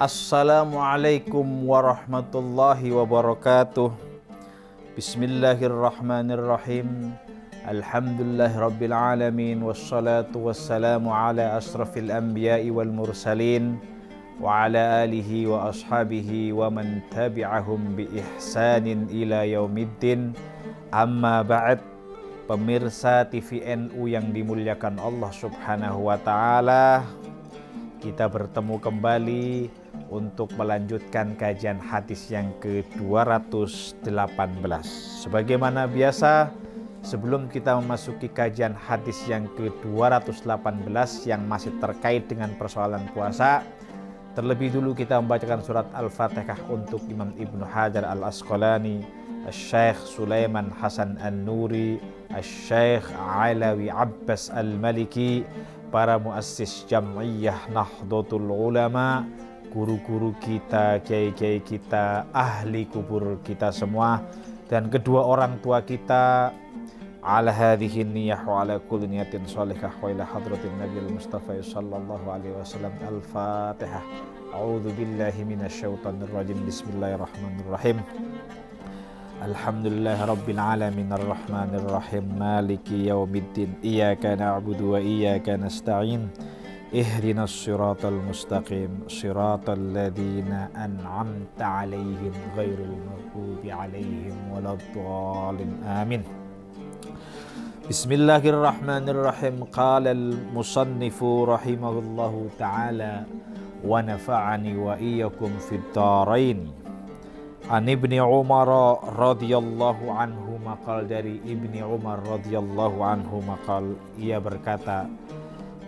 Assalamualaikum warahmatullahi wabarakatuh. Bismillahirrahmanirrahim. Alhamdulillahirabbil alamin wassalatu wassalamu ala asrafil anbiya'i wal mursalin wa ala alihi wa ashabihi wa man tabi'ahum bi ihsanin ila yaumiddin. Amma ba'd. Pemirsa TVNU yang dimuliakan Allah Subhanahu wa taala, kita bertemu kembali untuk melanjutkan kajian hadis yang ke-218. Sebagaimana biasa, sebelum kita memasuki kajian hadis yang ke-218 yang masih terkait dengan persoalan puasa, terlebih dulu kita membacakan surat Al-Fatihah untuk Imam Ibnu Hajar Al-Asqalani, Syekh Sulaiman Hasan An-Nuri, Syekh Alawi Abbas Al-Maliki, para muassis Jam'iyah Nahdlatul Ulama, guru-guru kita, kiai-kiai kita, ahli kubur kita semua, dan kedua orang tua kita. Ala hadhihi niyyah wa ala kulli niyatin shalihah wa ila hadratin Nabiul Mustafa sallallahu alaihi wasallam. Al-Fatihah. A'udzu billahi minasyaitonir rajim. Bismillahirrahmanirrahim. Alhamdulillahi rabbil alamin arrahmanir rahim maliki yaumiddin iyyaka na'budu wa iyyaka nasta'in ihdinas siratal mustaqim siratal ladzina an'amta 'alaihim ghairil maghdubi 'alaihim waladdallin amin. Bismillahirrahmanirrahim. Qala al-musannifu rahimahullahu ta'ala wa nafa'ani wa iyyakum fid dharain. An Ibni Umar radhiyallahu anhu maqal, dari Ibni Umar radhiyallahu anhu maqal, ia berkata,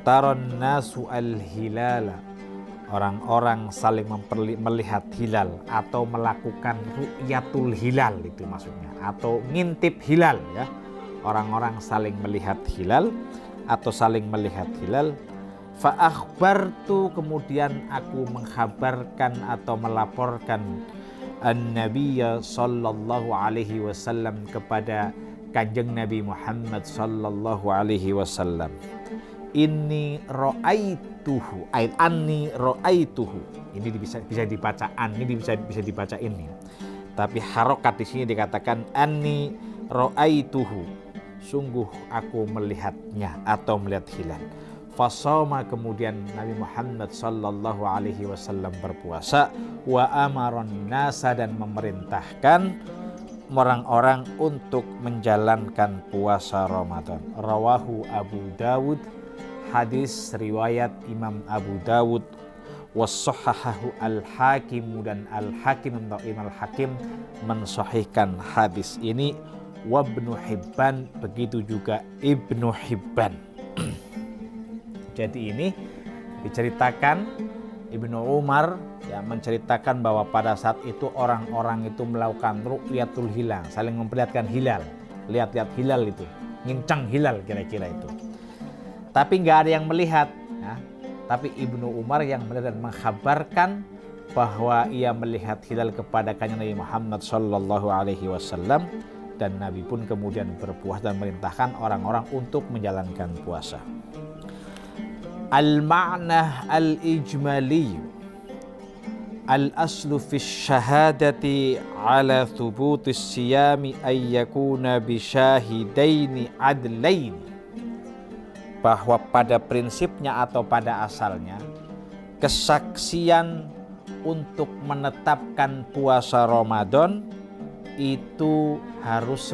taron nasu al-hilala, orang-orang saling melihat hilal atau melakukan ru'yatul hilal, itu maksudnya, atau ngintip hilal ya. Orang-orang saling melihat hilal atau saling melihat hilal. Fa akhbartu, kemudian aku mengkhabarkan atau melaporkan an-nabiyya sallallahu alaihi wasallam kepada Kanjeng Nabi Muhammad sallallahu alaihi wasallam. Inni ra'aituhu, ayat anni ra'aituhu. Ini bisa dibaca an, ini bisa dibaca ini. Tapi harokat di sini dikatakan anni ra'aituhu. Sungguh aku melihatnya atau melihat hilal. Fasoma, kemudian Nabi Muhammad sallallahu alaihi wasallam berpuasa, wa amaron nasa, dan memerintahkan orang-orang untuk menjalankan puasa Ramadan. Rawahu Abu Dawud, hadis riwayat Imam Abu Dawud, wassahahahu al-Hakim, dan al-Hakim atau Imam al-Hakim mensahihkan hadis ini, wa Ibnu Hibban, begitu juga Ibnu Hibban. Jadi ini diceritakan Ibnu Umar ya, menceritakan bahwa pada saat itu orang-orang itu melakukan ru'yatul hilal, saling memperlihatkan hilal, lihat-lihat hilal itu, ngincang hilal kira-kira itu. Tapi nggak ada yang melihat ya. Tapi Ibnu Umar yang melihat dan mengkhabarkan bahwa ia melihat hilal kepada Kanjeng Nabi Muhammad sallallahu alaihi wasallam, dan Nabi pun kemudian berpuasa dan merintahkan orang-orang untuk menjalankan puasa. Al-ma'nah al-ijmali al-aslu fi syahadati ala thubutis siyami ayyakuna bisyahidaini adlain, bahwa pada prinsipnya atau pada asalnya kesaksian untuk menetapkan puasa Ramadan itu harus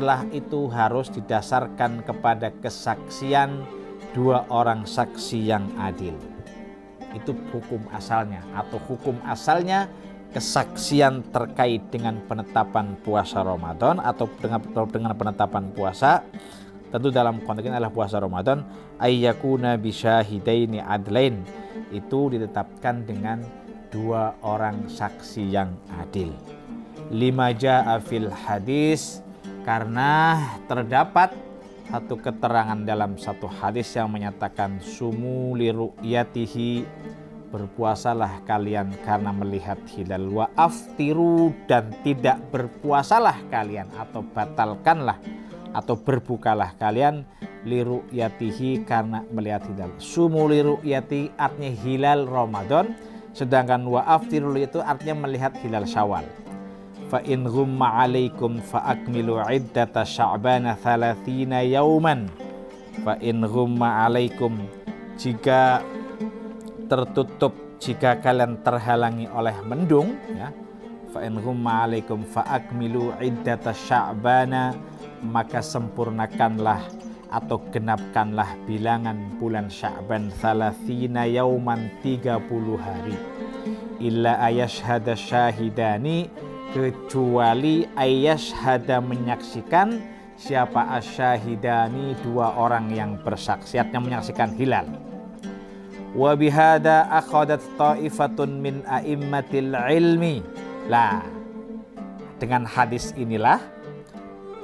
didasarkan kepada kesaksian dua orang saksi yang adil. Itu hukum asalnya, atau hukum asalnya kesaksian terkait dengan penetapan puasa Ramadan atau dengan penetapan puasa, tentu dalam konteks ini adalah puasa Ramadan, ayyakuna bisyahidaini adlain, itu ditetapkan dengan dua orang saksi yang adil. Lima ja'a fil hadis, karena terdapat satu keterangan dalam satu hadis yang menyatakan sumu li ru'yatihi, berpuasalah kalian karena melihat hilal, wa aftiru, dan tidak berpuasalah kalian atau batalkanlah atau berbukalah kalian li ru'yatihi, karena melihat hilal. Sumu li ru'yati artinya hilal Ramadan, Sedangkan wa aftirul itu artinya melihat hilal Syawal. Fa in ghumma 'alaikum fa akmilu 'iddata Sya'bana 30 yauman. Fa in ghumma 'alaikum, jika tertutup, jika kalian terhalangi oleh mendung, ya. Fa in ghumma 'alaikum fa akmilu 'iddata Sya'bana, maka sempurnakanlah atau genapkanlah bilangan bulan Sya'ban 30 yauman, 30 hari. Illa ayashhada syahidani, kecuali ayashhada menyaksikan, siapa asyahidani, dua orang yang bersaksi, yang menyaksikan hilal. Wa bihada akhadat ta'ifatun min a'immatil ilmi. Lah, dengan hadis inilah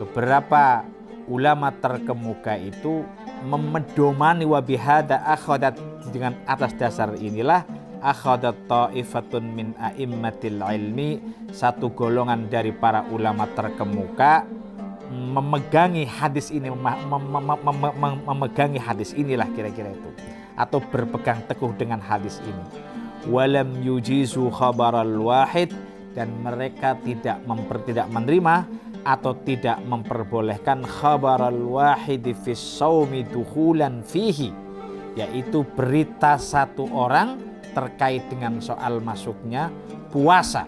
beberapa ulama terkemuka itu memedomani, wa bihada akhadat, dengan atas dasar inilah akhadat ta'ifatun min a'immatil ilmi, satu golongan dari para ulama terkemuka memegangi hadis ini, memegangi hadis inilah kira-kira itu, atau berpegang teguh dengan hadis ini. Walam yujizu khabaral wahid, dan mereka tidak menerima atau tidak memperbolehkan khabaral wahid fis shaumi dukhulan fihi, yaitu berita satu orang terkait dengan soal masuknya puasa.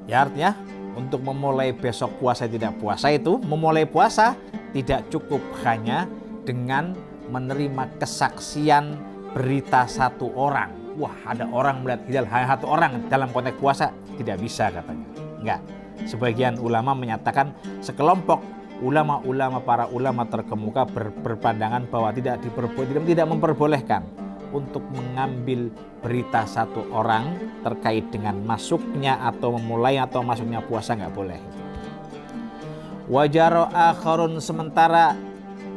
Ya, artinya untuk memulai besok puasa tidak puasa itu, memulai puasa tidak cukup hanya dengan menerima kesaksian berita satu orang. Wah, ada orang melihat hilal, hanya satu orang dalam konteks puasa, tidak bisa katanya. Enggak. Sebagian ulama menyatakan, sekelompok ulama-ulama, para ulama terkemuka berpandangan bahwa tidak memperbolehkan untuk mengambil berita satu orang terkait dengan masuknya atau memulai atau masuknya puasa, nggak boleh. Wajaro akharun, sementara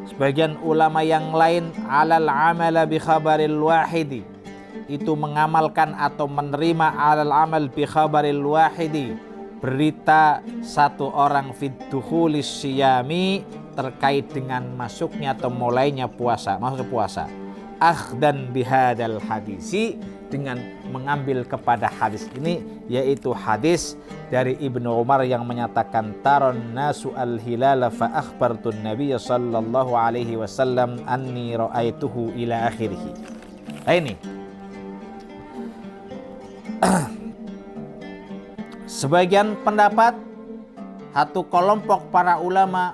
sebagian ulama yang lain alal amala bi khabaril wahidi, itu mengamalkan atau menerima alal amal bi khabaril wahidi, berita satu orang fid dukhulis siyami, terkait dengan masuknya atau mulainya puasa, masuk puasa. Akhdan bihadal hadisi, dengan mengambil kepada hadis ini, yaitu hadis dari Ibnu Umar yang menyatakan taron nasu al-hilala fa akhbartun nabiyya sallallahu alaihi wasallam anni ra'aituhu ila akhirih. Nah, ini sebagian pendapat, satu kelompok para ulama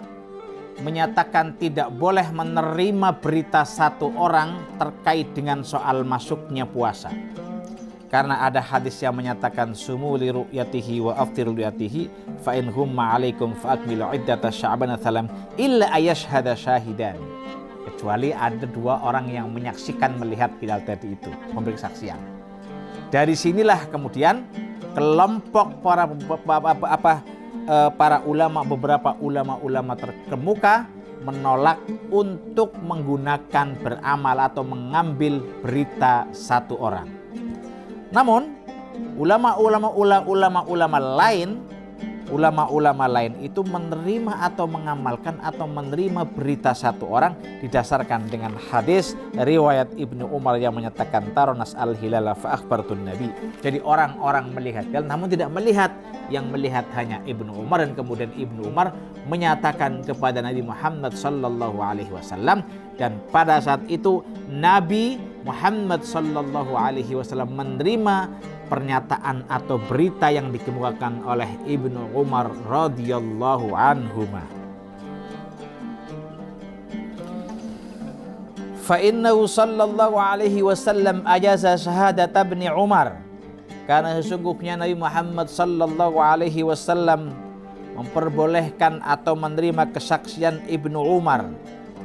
menyatakan tidak boleh menerima berita satu orang terkait dengan soal masuknya puasa, karena ada hadis yang menyatakan sumu li ru'yatihi wa aftiru li ru'yatihi fa in humma 'alaikum fa akmilu 'iddata sya'bana salam illa ayashhada syahidan, kecuali ada dua orang yang menyaksikan melihat hilal tadi itu, memberi kesaksian. Dari sinilah kemudian kelompok para ulama, beberapa ulama terkemuka menolak untuk menggunakan beramal atau mengambil berita satu orang. Namun ulama-ulama lain itu menerima atau mengamalkan atau menerima berita satu orang didasarkan dengan hadis riwayat Ibnu Umar yang menyatakan taronas al-hilala fa akhbartun nabi. Jadi orang-orang melihat hilal namun tidak melihat, yang melihat hanya Ibnu Umar, dan kemudian Ibnu Umar menyatakan kepada Nabi Muhammad sallallahu alaihi wasallam, dan pada saat itu Nabi Muhammad sallallahu alaihi wasallam menerima pernyataan atau berita yang dikemukakan oleh Ibnu Umar radhiyallahu anhuma. Fa innahu sallallahu alaihi wasallam ajaza syahadat Ibnu Umar, karena sesungguhnya Nabi Muhammad sallallahu alaihi wasallam memperbolehkan atau menerima kesaksian Ibnu Umar.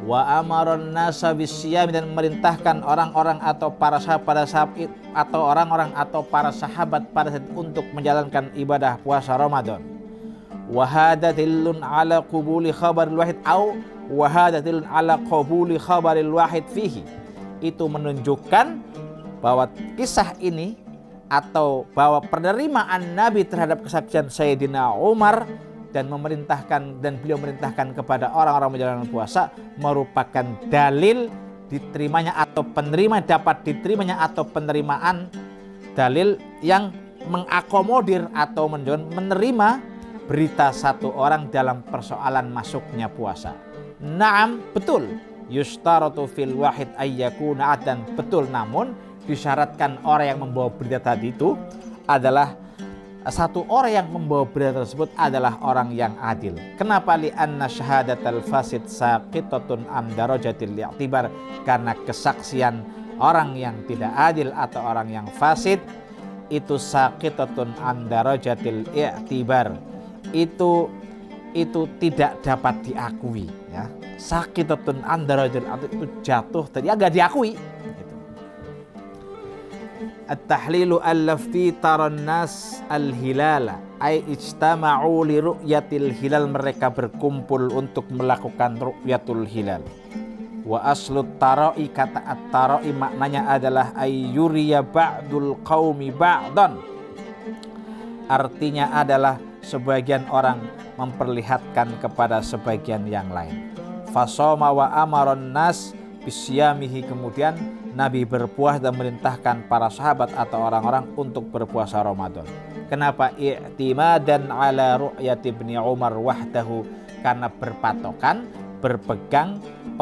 Wa amaron nasa bisyam, dan memerintahkan orang-orang atau para sahabat atau orang-orang atau para sahabat pada saat untuk menjalankan ibadah puasa Ramadan. Wa hadatillun ala qabuli khabaril wahid au wa hadatillun ala qabuli khabaril wahid fihi. Itu menunjukkan bahwa kisah ini atau bahwa penerimaan Nabi terhadap kesaksian Sayyidina Umar dan beliau memerintahkan kepada orang-orang menjalankan puasa merupakan dalil diterimanya atau penerima dapat diterimanya atau penerimaan dalil yang mengakomodir atau menerima berita satu orang dalam persoalan masuknya puasa. Naam, betul. Yustaratu fil wahid ayyakuna adan, betul, namun disyaratkan orang yang membawa berita tadi itu adalah satu orang yang membawa berita tersebut adalah orang yang adil. Kenapa? Li'anna syahadatal fasid saqitatun am darajatil i'tibar, karena kesaksian orang yang tidak adil atau orang yang fasid itu saqitatun am darajatil i'tibar, itu tidak dapat diakui, ya. Saqitatun am darajatil i'tibar, itu jatuh tadi agak diakui. At-tahlilu al-lafti taran nas al-hilala ay ijtama'u li ru'yatil hilal, mereka berkumpul untuk melakukan ru'yatul hilal. Wa aslut tara'i, kata at-tara'i maknanya adalah ay yuriya ba'dul qaumi ba'dan, artinya adalah sebagian orang memperlihatkan kepada sebagian yang lain. Fasoma wa amaron nas bisyamihi, kemudian Nabi berpuasa dan merintahkan para sahabat atau orang-orang untuk berpuasa Ramadan. Kenapa? I'timadan ala ru'yat Ibni Umar wahdahu, karena berpegang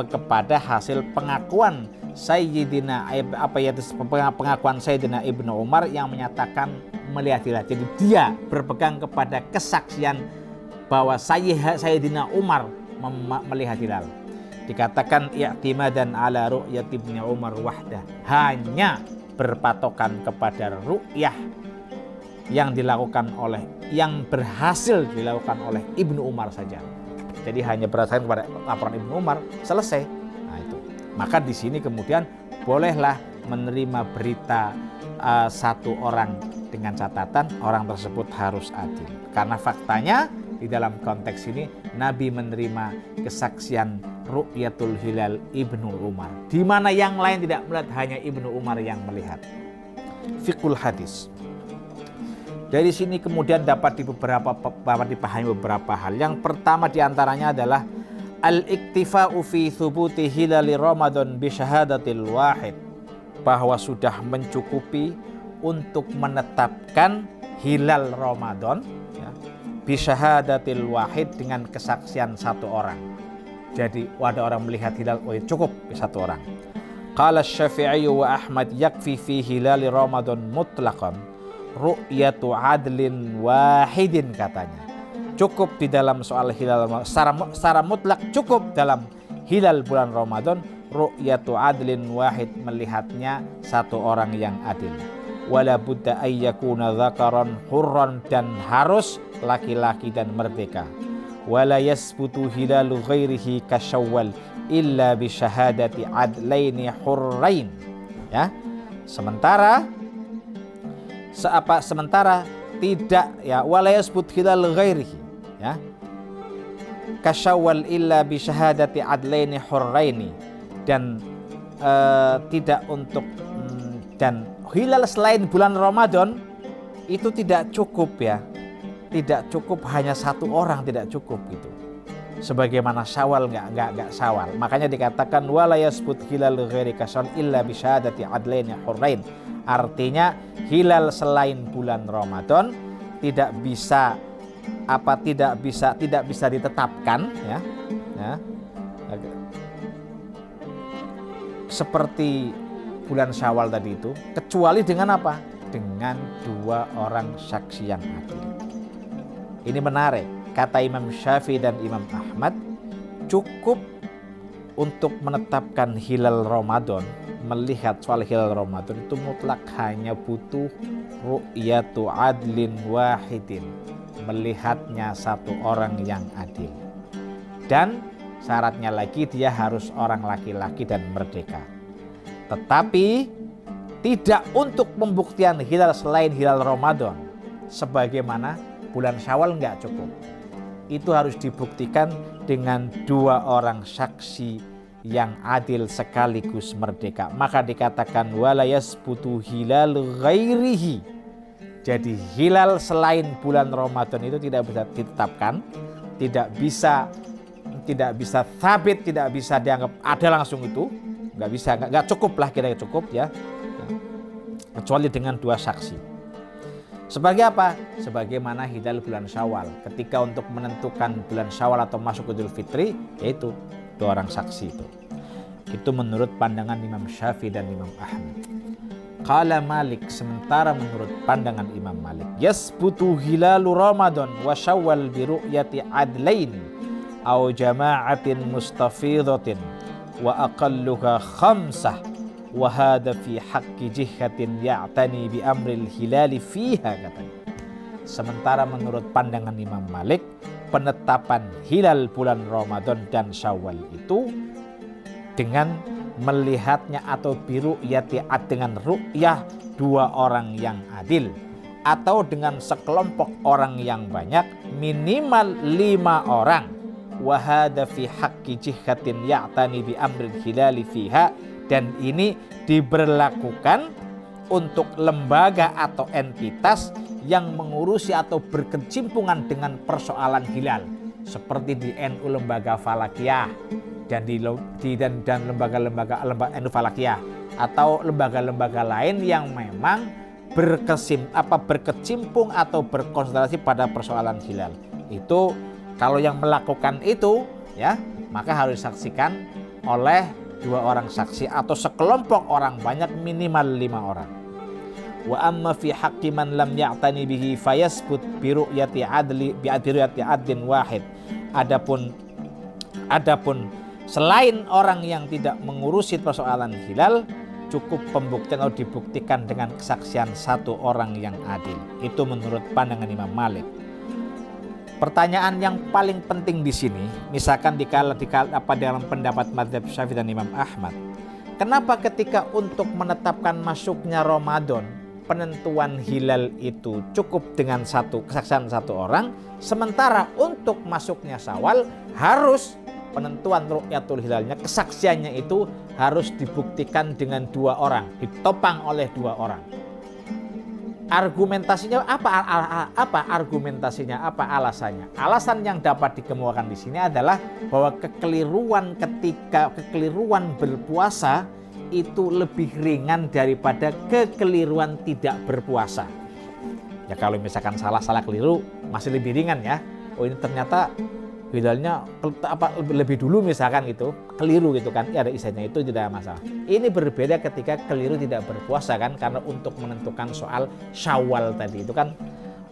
kepada hasil pengakuan Sayyidina pengakuan Sayyidina Ibnu Umar yang menyatakan melihat hilal. Jadi dia berpegang kepada kesaksian bahwa Sayyidina Umar melihat hilal. Dikatakan i'timadan ala ru'yat Ibni Umar wahdah, hanya berpatokan kepada ru'yah yang berhasil dilakukan oleh Ibnu Umar saja. Jadi hanya berdasarkan kepada laporan Ibnu Umar, selesai. Nah itu. Maka di sini kemudian bolehlah menerima berita satu orang dengan catatan orang tersebut harus adil. Karena faktanya di dalam konteks ini Nabi menerima kesaksian ru'yatul hilal Ibnu Umar, di mana yang lain tidak melihat, hanya Ibnu Umar yang melihat. Fiqhul hadis. Dari sini kemudian dapat dipahami beberapa hal. Yang pertama diantaranya adalah al-iktifa'u fi thubuti hilali Ramadan bi syahadatil wahid, bahwa sudah mencukupi untuk menetapkan hilal Ramadan, ya, bi syahadatil wahid, dengan kesaksian satu orang. Jadi ada orang melihat hilal, oh cukup satu orang. Qala Syafi'i wa Ahmad yakfi fi hilali Ramadan mutlaqan ru'yatu adlin wahidin, katanya. Cukup di dalam soal hilal secara mutlak, cukup dalam hilal bulan Ramadan ru'yatu adlin wahid, melihatnya satu orang yang adil. Wala budda ayyakuna dzakaran hurran, dan harus laki-laki dan merdeka. Wala yasbutu hilalu ghairihi kasyawwal illa bi syahadati adlaini hurrain, ya. Sementara tidak, ya, wala yasbut hilal ghairihi, ya, kasyawwal illa bi syahadati adlaini hurraini, dan tidak untuk dan hilal selain bulan Ramadan itu tidak cukup, ya. Tidak cukup hanya satu orang, tidak cukup gitu. Sebagaimana Syawal enggak Syawal. Makanya dikatakan wala yasbut hilal ghairi kasyawwal illa bi syahadati adlaini hurrain. Artinya hilal selain bulan Ramadan tidak bisa ditetapkan, ya. Seperti bulan Syawal tadi itu, kecuali dengan apa? Dengan dua orang saksi yang adil. Ini menarik, kata Imam Syafi'i dan Imam Ahmad, cukup untuk menetapkan hilal Ramadan, melihat soal hilal Ramadan itu mutlak hanya butuh ru'yatu adlin wahidin, melihatnya satu orang yang adil. Dan syaratnya lagi dia harus orang laki-laki dan merdeka. Tetapi tidak untuk pembuktian hilal selain hilal Ramadan, sebagaimana bulan Syawal enggak cukup. Itu harus dibuktikan dengan dua orang saksi yang adil sekaligus merdeka. Maka dikatakan wala yasbutu hilal ghairihi. Jadi hilal selain bulan Ramadan itu tidak bisa ditetapkan, tidak bisa sabit, tidak bisa dianggap ada langsung itu, nggak bisa, nggak cukup lah, kira-kira cukup ya, kecuali dengan 2 saksi. Sebagai apa? Sebagaimana hilal bulan Syawal. Ketika untuk menentukan bulan Syawal atau masuk Idul Fitri, yaitu 2 orang saksi itu. Itu menurut pandangan Imam Syafi'i dan Imam Ahmad. Qala Malik, sementara menurut pandangan Imam Malik, yasbutu hilalu Ramadan wa Syawal bi ru'yati adlain aw jama'atin mustafidatin wa aqalluha khamsah wa hadha fi haqqi jihatin ya'tani bi amril hilali fiha, katanya. Sementara menurut pandangan Imam Malik, penetapan hilal bulan Ramadan dan Syawal itu dengan melihatnya atau biru'yati dengan ru'yah 2 orang yang adil atau dengan sekelompok orang yang banyak, minimal 5 orang. Wa hadza fi haqqi jihatin ya'tani bi amril hilali fiha, dan ini diberlakukan untuk lembaga atau entitas yang mengurusi atau berkecimpungan dengan persoalan hilal, seperti di NU Lembaga Falakiyah dan dan lembaga-lembaga NU Falakiyah atau lembaga-lembaga lain yang memang berkecimpung atau berkonsentrasi pada persoalan hilal. Itu kalau yang melakukan itu ya, maka harus disaksikan oleh 2 orang saksi atau sekelompok orang banyak, minimal 5 orang. Wa amma fi haqqi man lam ya'tani bihi fayasbut bi ru'yati adlin wahid. Adapun selain orang yang tidak mengurusi persoalan hilal, cukup pembuktian atau dibuktikan dengan kesaksian 1 orang yang adil. Itu menurut pandangan Imam Malik. Pertanyaan yang paling penting di sini, misalkan dalam pendapat mazhab Syafi'i dan Imam Ahmad, kenapa ketika untuk menetapkan masuknya Ramadan, penentuan hilal itu cukup dengan kesaksian 1 orang, sementara untuk masuknya Syawal harus penentuan ru'yatul hilalnya, kesaksiannya itu harus dibuktikan dengan 2 orang, ditopang oleh 2 orang. Argumentasinya apa argumentasinya, apa alasannya? Alasan yang dapat dikemukakan di sini adalah bahwa kekeliruan berpuasa itu lebih ringan daripada kekeliruan tidak berpuasa. Ya kalau misalkan salah keliru masih lebih ringan ya. Oh ini ternyata hilalnya lebih dulu misalkan gitu, keliru gitu kan, ya ada isanya, itu tidak ada masalah. Ini berbeda ketika keliru tidak berpuasa kan, karena untuk menentukan soal Syawal tadi itu kan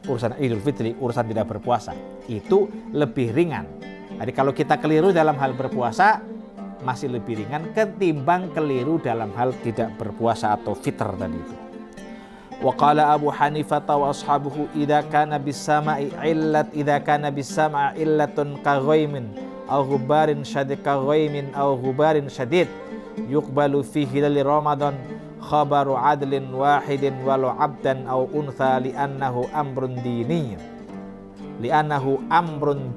urusan Idul Fitri, urusan tidak berpuasa, itu lebih ringan. Jadi kalau kita keliru dalam hal berpuasa masih lebih ringan ketimbang keliru dalam hal tidak berpuasa atau fitr tadi itu. Wa qala Abu Hanifah wa ashabuhu idza kana bis-sama'i illatun ka ghaimin aw ghubarin shadid yuqbalu fi hilal Ramadan khabaru adlin wahidin walau abdan aw untha li'annahu amrun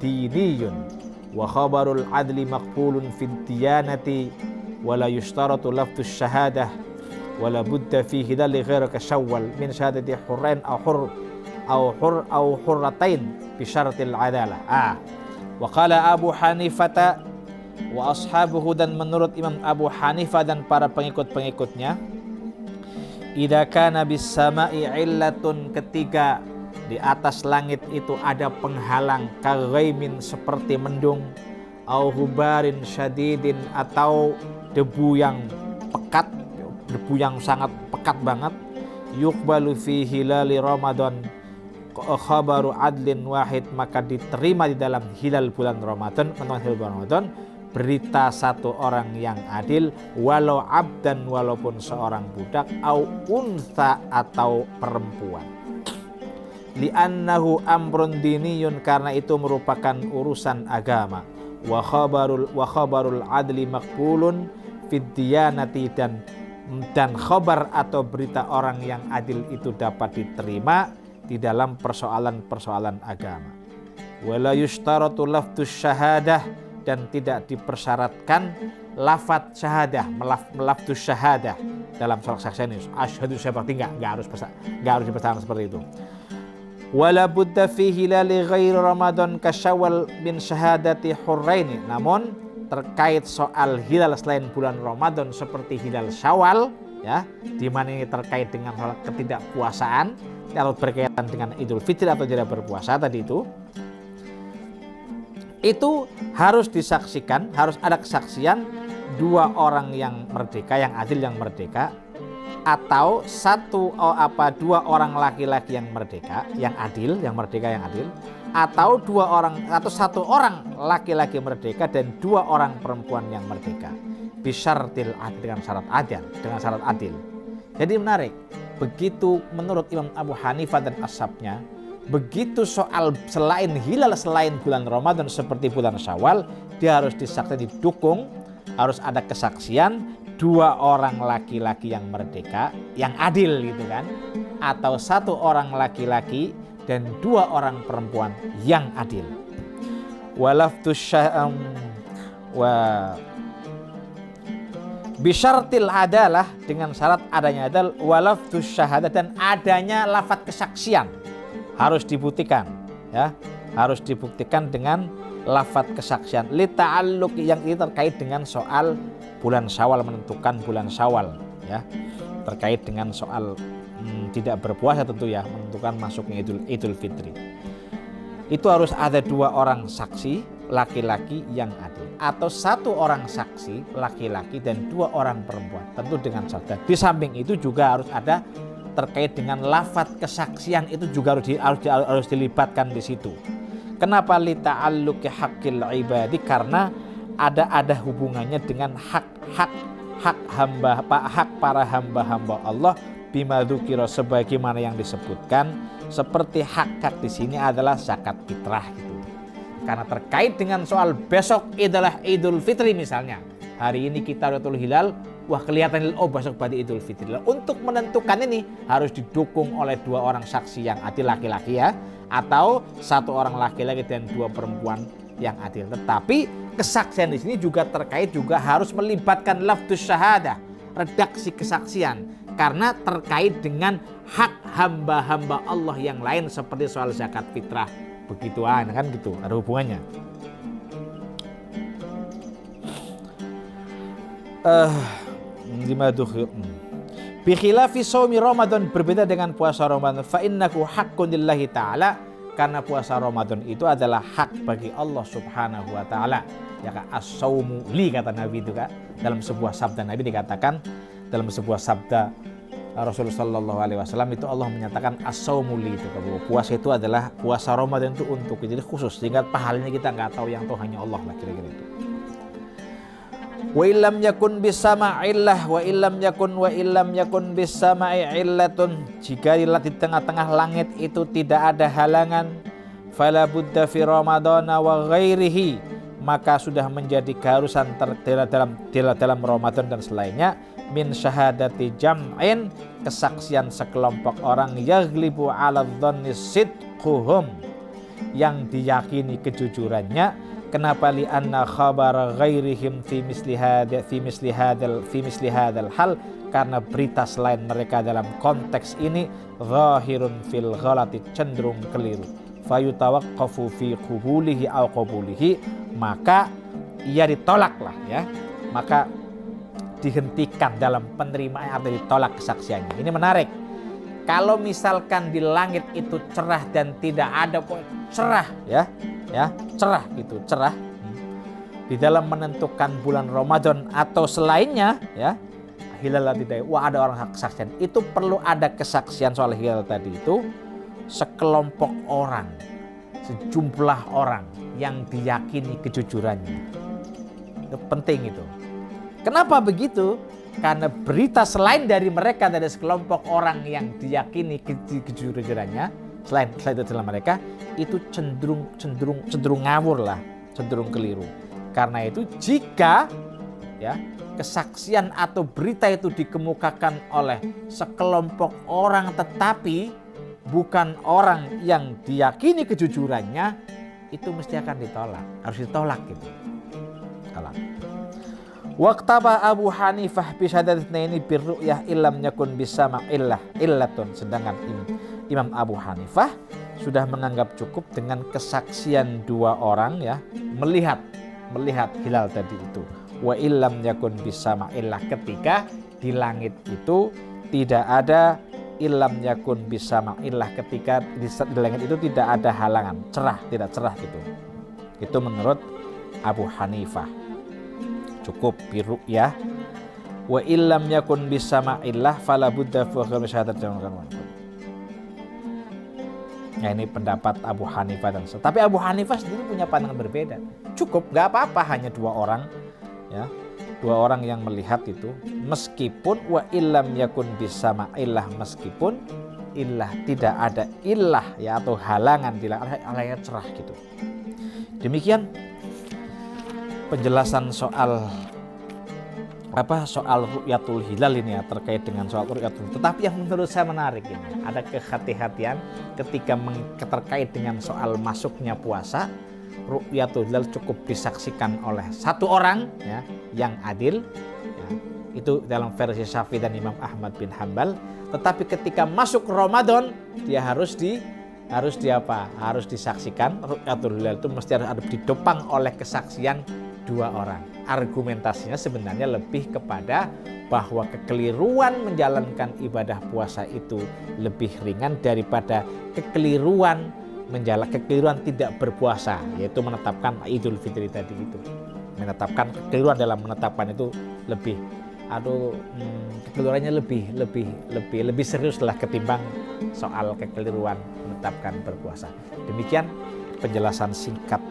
diniyun wa khabarul adli maqbulun fid diyanati wa la yushtaratu lafdhus syahadah wala budda fi hilali ghairaka Syawal min syahadati hurrain aw hurratain bi syaratil adalah. Wa qala Abu Hanifah wa ashabuhu, dan menurut Imam Abu Hanifah dan para pengikut-pengikutnya, idza kana bis sama'i illatun, ketika di atas langit itu ada penghalang, kaghaimin seperti mendung, au hubarin syadidin atau debu yang pekat, debu yang sangat pekat banget, yuqbalu fi hilali Ramadan khabaru adlin wahid, maka diterima di dalam hilal bulan Ramadan, berita 1 orang yang adil, walau abdan, walaupun seorang budak, au untha atau perempuan. Li'annahu amrun diniyun, karena itu merupakan urusan agama. Wa khabarul adli maqbulun fid diyanati, dan khabar atau berita orang yang adil itu dapat diterima di dalam persoalan-persoalan agama. Wala yushtaratu lafdhus syahadah, dan tidak dipersyaratkan lafadz syahadah, melafdhus syahadah dalam soal kesaksian ini. Asyhadu seperti enggak harus dipersyaratkan seperti itu. Wala budda fi hilali ghairi Ramadan ka Syawal min syahadati hurraini, namun terkait soal hilal selain bulan Ramadan seperti hilal Syawal, ya, di mana ini terkait dengan soal ketidakpuasaan, kalau berkaitan dengan Idul Fitri atau tidak berpuasa tadi itu harus disaksikan, harus ada kesaksian dua orang yang merdeka, yang adil, yang merdeka, atau dua orang laki-laki yang merdeka, yang adil, yang merdeka, yang adil, atau satu orang laki-laki merdeka dan dua orang perempuan yang merdeka. Bisyartil adil, dengan syarat adil. Jadi menarik, begitu menurut Imam Abu Hanifah dan ashabnya, begitu soal selain hilal selain bulan Ramadan seperti bulan Syawal, dia harus disaksikan, didukung, harus ada kesaksian dua orang laki-laki yang merdeka, yang adil gitu kan, atau satu orang laki-laki dan dua orang perempuan yang adil. Bisyartil adalah, dengan syarat adanya adal, walaftus syahadah, dan adanya lafaz kesaksian harus dibuktikan, ya, harus dibuktikan dengan lafaz kesaksian. Li ta'alluq, yang ini terkait dengan soal bulan Syawal, menentukan bulan Syawal, ya, terkait dengan soal tidak berpuasa tentu, ya, menentukan masuknya Idul Fitri. Itu harus ada dua orang saksi laki-laki yang adil, atau satu orang saksi laki-laki dan dua orang perempuan, tentu dengan syarat. Di samping itu juga harus ada terkait dengan lafaz kesaksian, itu juga harus dilibatkan di situ. Kenapa? Li ta'alluqi haqqil ibadi, karena ada hubungannya dengan hak para hamba-hamba Allah, bima dzukira, sebagaimana yang disebutkan, seperti hak di sini adalah zakat fitrah gitu. Karena terkait dengan soal besok adalah Idul Fitri misalnya. Hari ini kita lihat hilal, wah kelihatan, oh besok berarti Idul Fitri. Untuk menentukan ini harus didukung oleh dua orang saksi yang adil laki-laki, ya, atau satu orang laki-laki dan dua perempuan yang adil. Tetapi kesaksian di sini juga terkait, juga harus melibatkan lafdzus syahadah, redaksi kesaksian, karena terkait dengan hak hamba-hamba Allah yang lain seperti soal zakat fitrah. Begituan kan gitu, ada hubungannya. Bi khilafi shaumi Ramadan, berbeda dengan puasa Ramadan, fa innahu haqqun lillahi ta'ala, karena puasa Ramadan itu adalah hak bagi Allah Subhanahu wa taala. Ya kan, as-saumu li, kata Nabi itu kan. Dalam sebuah sabda Nabi dikatakan, dalam sebuah sabda Rasulullah sallallahu alaihi wasallam itu Allah menyatakan as-saumu li, itu bahwa puasa itu adalah, puasa Ramadan itu untuk, jadi khusus, sehingga pahalanya kita nggak tahu, yang tahu hanya Allah lah, kira-kira itu. Wa illam yakun bisama'illah wa illam yakun bisama'i illatun, jika di tengah-tengah langit itu tidak ada halangan, fala budda fi ramadana wa ghairihi, maka sudah menjadi keharusan dalam Ramadan dan selainnya, min syahadati jam'in, kesaksian sekelompok orang, yaghlibu 'ala dhanni sidquhum, yang diyakini kejujurannya. Kenapa? Li anna khabar ghairihim fi misli hadzal hal, karena berita selain mereka dalam konteks ini zahirun fil ghalati, cenderung keliru. Fayutawaqqafu fi qubulihi aw qabulihi, maka ia ditolaklah, ya, maka dihentikan dalam penerimaan atau ditolak kesaksiannya. Ini menarik. Kalau misalkan di langit itu cerah dan tidak ada cerah, ya cerah gitu, cerah di dalam menentukan bulan Ramadan atau selainnya, ya, hilal tidak, wah ada orang kesaksian, itu perlu ada kesaksian soal hilal tadi itu, sekelompok orang, sejumlah orang yang diyakini kejujurannya. Itu penting itu. Kenapa begitu? Karena berita selain dari mereka, dari sekelompok orang yang diyakini kejujurannya, selain itu dalam mereka, itu cenderung ngawur lah, cenderung keliru. Karena itu jika, ya, kesaksian atau berita itu dikemukakan oleh sekelompok orang tetapi bukan orang yang diyakini kejujurannya, itu mesti akan ditolak, harus ditolak gitu. Tolak. Waqtaba Abu Hanifah bisyadatina ini birru'yah illam yakun bisama illatun, sedangkan Imam Abu Hanifah sudah menganggap cukup dengan kesaksian dua orang, ya, melihat melihat hilal tadi itu. Wa illam yakun bisama'illah, ketika di langit itu tidak ada illam yakun bisama'illah, ketika di langit itu tidak ada halangan, cerah, tidak cerah gitu. Itu menurut Abu Hanifah. Cukup biru'yah. Wa illam yakun bisama'illah fala budda fa syahadat. Ya, ini pendapat Abu Hanifah dan tapi Abu Hanifah sendiri punya pandangan berbeda. Cukup, nggak apa-apa, hanya 2 orang, ya, 2 orang yang melihat itu, meskipun wa illam yakun bisama'illah, meskipun illah tidak ada illah, ya, atau halangan di langit cerah gitu. Demikian penjelasan soal ru'yatul hilal ini, ya, terkait dengan soal ru'yatul. Tetapi yang menurut saya menarik ini, ada kehati-hatian ketika terkait dengan soal masuknya puasa. Ru'yatul hilal cukup disaksikan oleh 1 orang, ya, yang adil, ya, itu dalam versi Syafi'i dan Imam Ahmad bin Hanbal. Tetapi ketika masuk Ramadan, dia harus disaksikan. Ru'yatul hilal itu mesti harus didopang oleh kesaksian 2 orang. Argumentasinya sebenarnya lebih kepada bahwa kekeliruan menjalankan ibadah puasa itu lebih ringan daripada kekeliruan tidak berpuasa, yaitu menetapkan Idul Fitri tadi itu. Menetapkan kekeliruan dalam menetapkan itu kekeliruannya lebih serius lah ketimbang soal kekeliruan menetapkan berpuasa. Demikian penjelasan singkat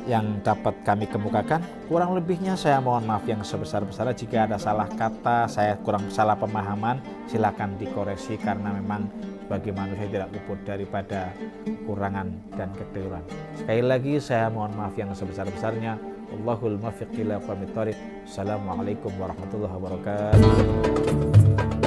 yang dapat kami kemukakan. Kurang lebihnya saya mohon maaf yang sebesar-besarnya. Jika ada salah kata, saya kurang salah pemahaman, silakan dikoreksi, karena memang bagi manusia tidak luput daripada kekurangan dan kekeliruan. Sekali lagi saya mohon maaf yang sebesar-besarnya. Wallahul muwaffiq ila aqwamit thoriq. Assalamualaikum warahmatullahi wabarakatuh.